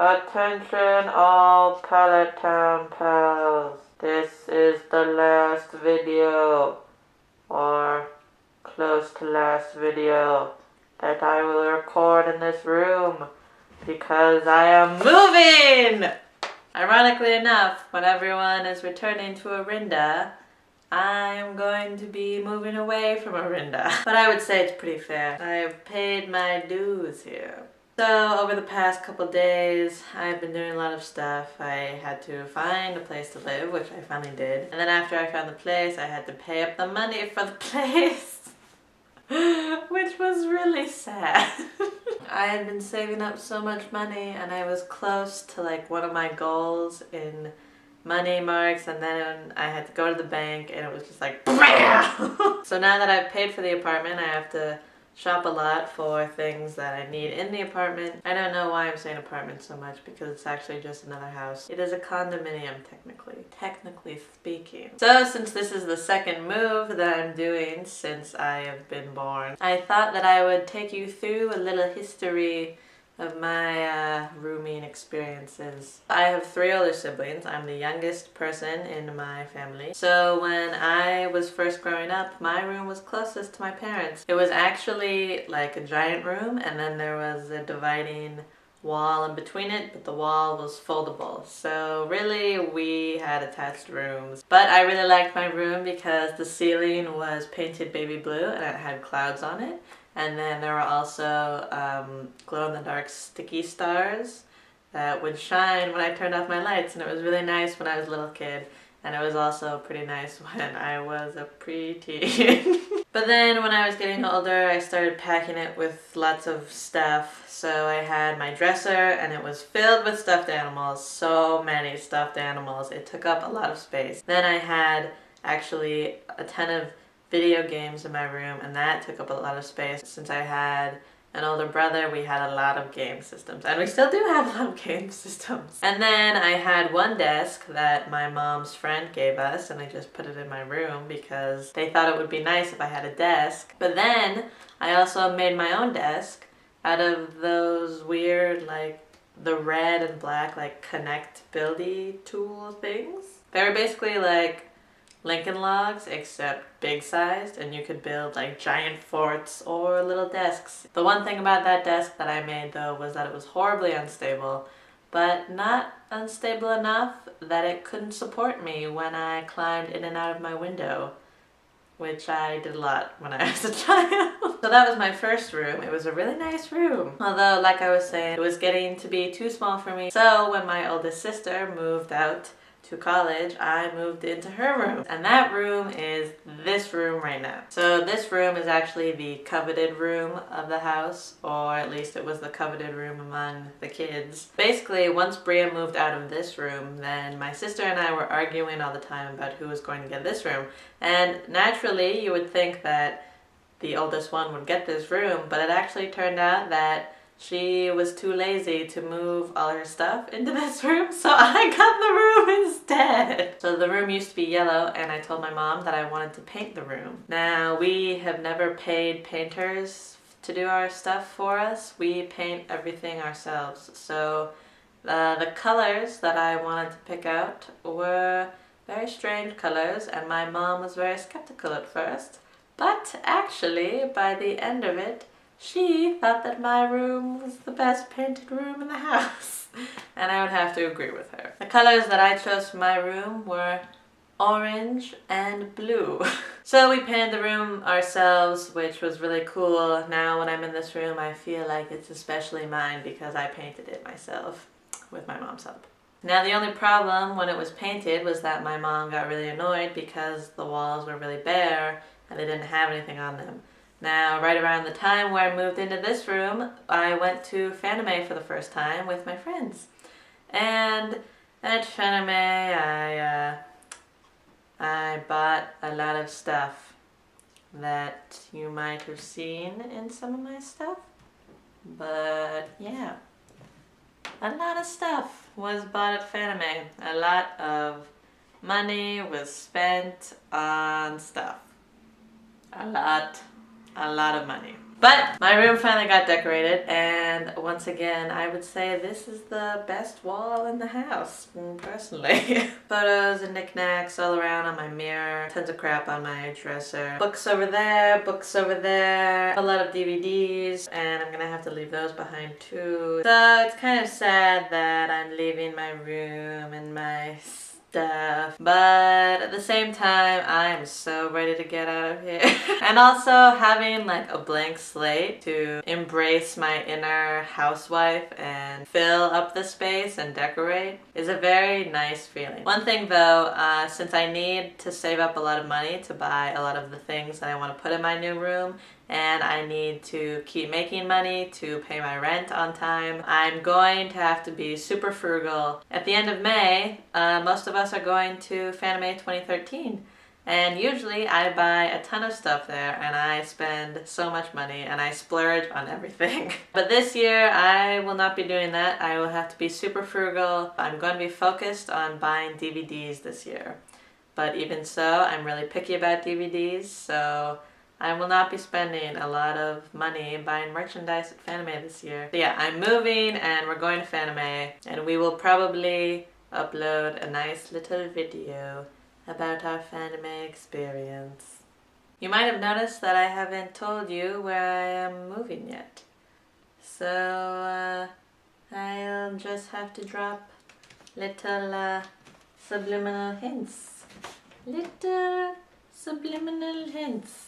Attention all Peloton pals. This is the last video, or close to last video, that I will record in this room because I am moving! Ironically enough, when everyone is returning to Orinda, I am going to be moving away from Orinda. But I would say it's pretty fair. I have paid my dues here. So over the past couple days, I've been doing a lot of stuff. I had to find a place to live, which I finally did. And then after I found the place, I had to pay up the money for the place, which was really sad. I had been saving up so much money and I was close to like one of my goals in money marks, and then I had to go to the bank and it was just like So now that I've paid for the apartment, I have to shop a lot for things that I need in the apartment. I don't know why I'm saying apartment so much because it's actually just another house. It is a condominium technically speaking. So since this is the second move that I'm doing since I have been born, I thought that I would take you through a little history of my rooming experiences. I have 3 older siblings. I'm the youngest person in my family. So when I was first growing up, my room was closest to my parents. It was actually like a giant room, and then there was a dividing wall in between it, but the wall was foldable. So really we had attached rooms. But I really liked my room because the ceiling was painted baby blue and it had clouds on it. And then there were also glow-in-the-dark sticky stars that would shine when I turned off my lights, and it was really nice when I was a little kid, and it was also pretty nice when I was a preteen. But then when I was getting older, I started packing it with lots of stuff. So I had my dresser and it was filled with stuffed animals, so many stuffed animals. It took up a lot of space. Then I had actually a ton of video games in my room, and that took up a lot of space. Since I had an older brother, we had a lot of game systems, and we still do have a lot of game systems. And then I had one desk that my mom's friend gave us, and I just put it in my room because they thought it would be nice if I had a desk. But then I also made my own desk out of those weird, like, the red and black, like, connect buildy tool things. They were basically like Lincoln Logs, except big sized, and you could build like giant forts or little desks. The one thing about that desk that I made though was that it was horribly unstable, but not unstable enough that it couldn't support me when I climbed in and out of my window, which I did a lot when I was a child. So that was my first room. It was a really nice room. Although, like I was saying, it was getting to be too small for me. So when my oldest sister moved out to college, I moved into her room. And that room is this room right now. So this room is actually the coveted room of the house, or at least it was the coveted room among the kids. Basically, once Bria moved out of this room, then my sister and I were arguing all the time about who was going to get this room. And naturally, you would think that the oldest one would get this room, but it actually turned out that she was too lazy to move all her stuff into this room, so I got the room instead. So the room used to be yellow, and I told my mom that I wanted to paint the room. Now, we have never paid painters to do our stuff for us. We paint everything ourselves. So the colors that I wanted to pick out were very strange colors, and my mom was very skeptical at first. But actually, by the end of it, she thought that my room was the best painted room in the house. And I would have to agree with her. The colors that I chose for my room were orange and blue. So we painted the room ourselves, which was really cool. Now when I'm in this room, I feel like it's especially mine because I painted it myself with my mom's help. Now the only problem when it was painted was that my mom got really annoyed because the walls were really bare and they didn't have anything on them. Now, right around the time where I moved into this room, I went to Fanime for the first time with my friends. And at Fanime, I bought a lot of stuff that you might have seen in some of my stuff. But yeah, a lot of stuff was bought at Fanime. A lot of money was spent on stuff. A lot of money. But my room finally got decorated, and once again, I would say this is the best wall in the house, personally. Photos and knickknacks all around on my mirror, tons of crap on my dresser, books over there, a lot of DVDs, and I'm gonna have to leave those behind too. So it's kind of sad that I'm leaving my room and my stuff, but at the same time I'm so ready to get out of here. And also having like a blank slate to embrace my inner housewife and fill up the space and decorate is a very nice feeling. One thing though, since I need to save up a lot of money to buy a lot of the things that I want to put in my new room, and I need to keep making money to pay my rent on time, I'm going to have to be super frugal. At the end of May, most of us are going to Fanime 2013. And usually I buy a ton of stuff there and I spend so much money and I splurge on everything. But this year I will not be doing that. I will have to be super frugal. I'm going to be focused on buying DVDs this year. But even so, I'm really picky about DVDs, so I will not be spending a lot of money buying merchandise at Fanime this year. So yeah, I'm moving and we're going to Fanime, and we will probably upload a nice little video about our Fanime experience. You might have noticed that I haven't told you where I am moving yet. So I'll just have to drop little subliminal hints. Little subliminal hints.